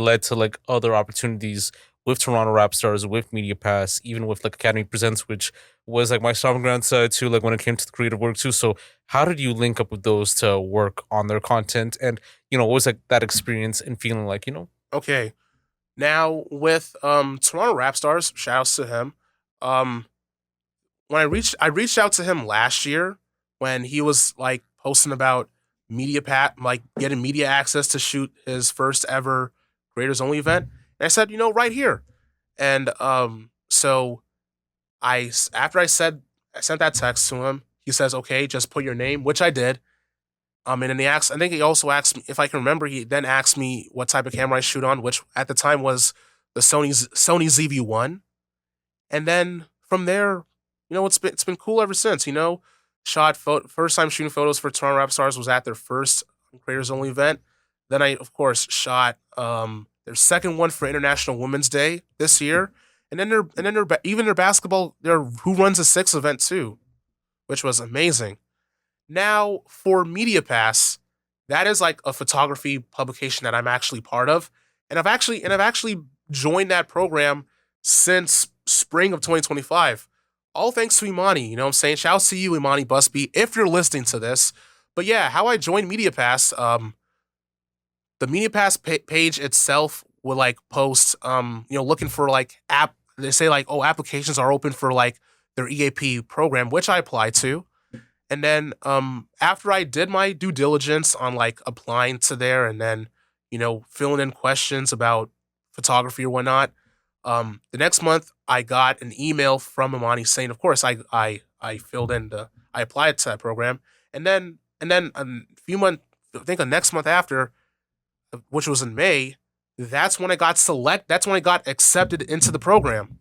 led to like other opportunities with Toronto Rap Stars, with Media Pass, even with like Academy Presents, which was like my stomping ground side too, like when it came to the creative work too. So how did you link up with those to work on their content? And, what was like that experience and feeling like, Okay, now with Toronto Rap Stars, shouts to him. Um, when I reached out to him last year when he was like posting about like getting media access to shoot his first ever creators only event. And I said, right here. And so after I sent that text to him, he says, okay, just put your name, which I did. And then I think he also asked me if I can remember. He then asked me what type of camera I shoot on, which at the time was the Sony ZV-1. And then from there, it's been cool ever since. First time shooting photos for Toronto Rap Stars was at their first creators only event. Then I of course shot their second one for International Women's Day this year, and then even their basketball their Who Runs a Six event too, which was amazing. Now for Media Pass, that is like a photography publication that I'm actually part of, and I've actually joined that program since spring of 2025. All thanks to Imani, you know what I'm saying? Shouts to you, Imani Busby, if you're listening to this. But yeah, how I joined Media Pass, the Media Pass page itself would like post, looking for like they say like, oh, applications are open for like their EAP program, which I applied to. And then after I did my due diligence on like applying to there and then, filling in questions about photography or whatnot, the next month I got an email from Imani saying, of course, I filled in I applied to that program. And then a few months, I think the next month after, which was in May, that's when I got accepted into the program.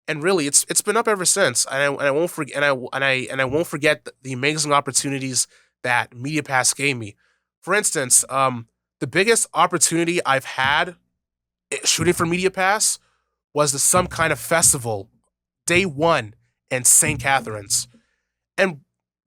And really, it's been up ever since. And I won't forget and I won't forget the amazing opportunities that MediaPass gave me. For instance, the biggest opportunity I've had shooting for MediaPass was the Some Kind of Festival, day one in St. Catharines. And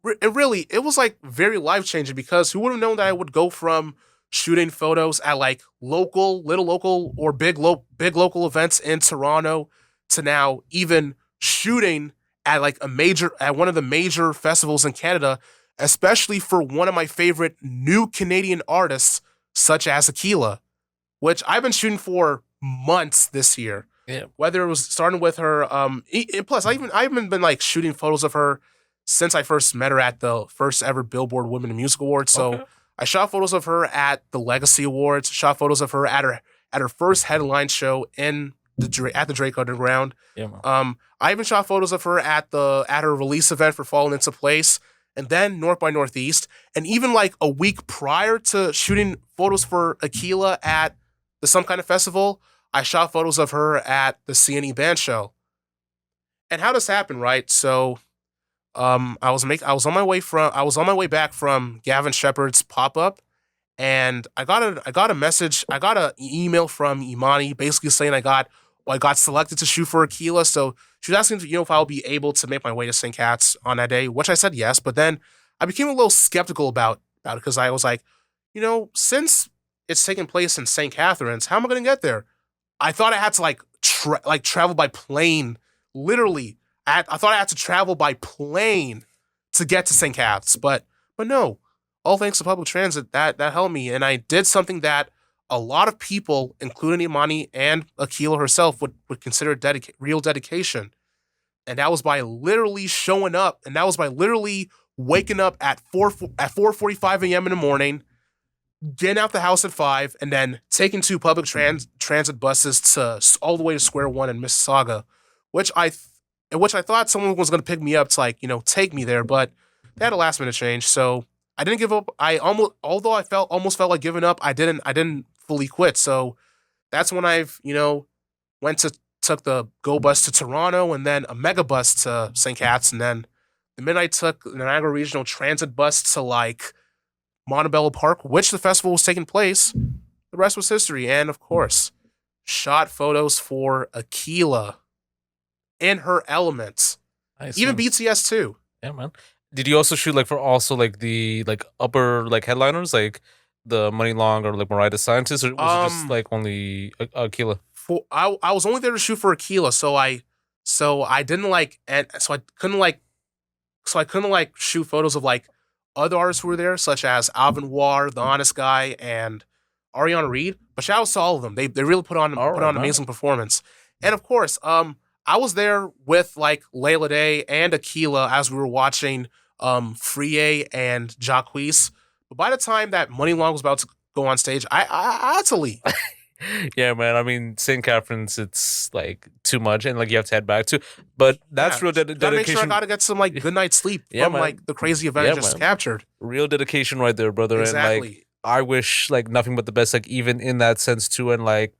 really, it was like very life changing because who would have known that I would go from shooting photos at like little local or big local events in Toronto to now even shooting at like at one of the major festivals in Canada, especially for one of my favorite new Canadian artists, such as Aqyila, which I've been shooting for months this year. Yeah. Whether it was starting with her, plus I even been like shooting photos of her since I first met her at the first ever Billboard Women in Music Awards. So Okay. I shot photos of her at the Legacy Awards, shot photos of her at her first headline show at the Drake Underground. Yeah, man. I even shot photos of her at her release event for Falling Into Place, and then North by Northeast, and even like a week prior to shooting photos for Aqyila at the Some Kind of Festival, I shot photos of her at the CNE band show. And how this happened, right? So, I was on my way back from Gavin Shepard's pop up, and I got a message, I got an email from Imani basically saying I got selected to shoot for Aqyila. So she was asking, if I'll be able to make my way to St. Cat's on that day, which I said yes. But then I became a little skeptical about it because I was like, since it's taking place in St. Catharines, how am I going to get there? I thought I had to like travel by plane. Literally, I thought I had to travel by plane to get to St. Cat's, but no. All thanks to public transit, that helped me, and I did something that a lot of people, including Imani and Aqyila herself, would consider real dedication, and that was by literally showing up, and that was by literally waking up at 4:45 a.m. in the morning, getting out the house at 5, and then taking two public transit buses to all the way to Square One in Mississauga, which I thought someone was going to pick me up to take me there, but they had a last minute change, so I didn't give up. Although I almost felt like giving up, I didn't fully quit. So that's when took the Go bus to Toronto and then a mega bus to St. Cat's, and then the midnight took the Niagara Regional Transit bus to like Montebello Park, which the festival was taking place. The rest was history, and of course, shot photos for Aqyila in her elements. Nice, Even man. BTS too. Yeah, man. Did you also shoot like for also like the like upper like headliners like the Money Long or like Mariah the Scientist, or was it just Um, like only Aqyila? I was only there to shoot for Aqyila, so I didn't like, and so I couldn't like shoot photos of like other artists who were there, such as Alvin War, The Honest Guy, and Ariana Reed. But shout out to all of them. They really All put right, on an nice. amazing performance. And of course, I was there with like Layla Day and Aqyila as we were watching Frie and Jacquees. But by the time that Money Long was about to go on stage, I had to leave. Yeah, man. I mean, St. Catherine's, it's like too much, and like you have to head back to. But that's Yeah, real gotta make sure I dedication. gotta get some like good night's sleep Yeah, from man. like the crazy event Yeah, I just man. captured. Real dedication right there, brother. And like, Exactly. I wish like nothing but the best, like even in that sense too. And like,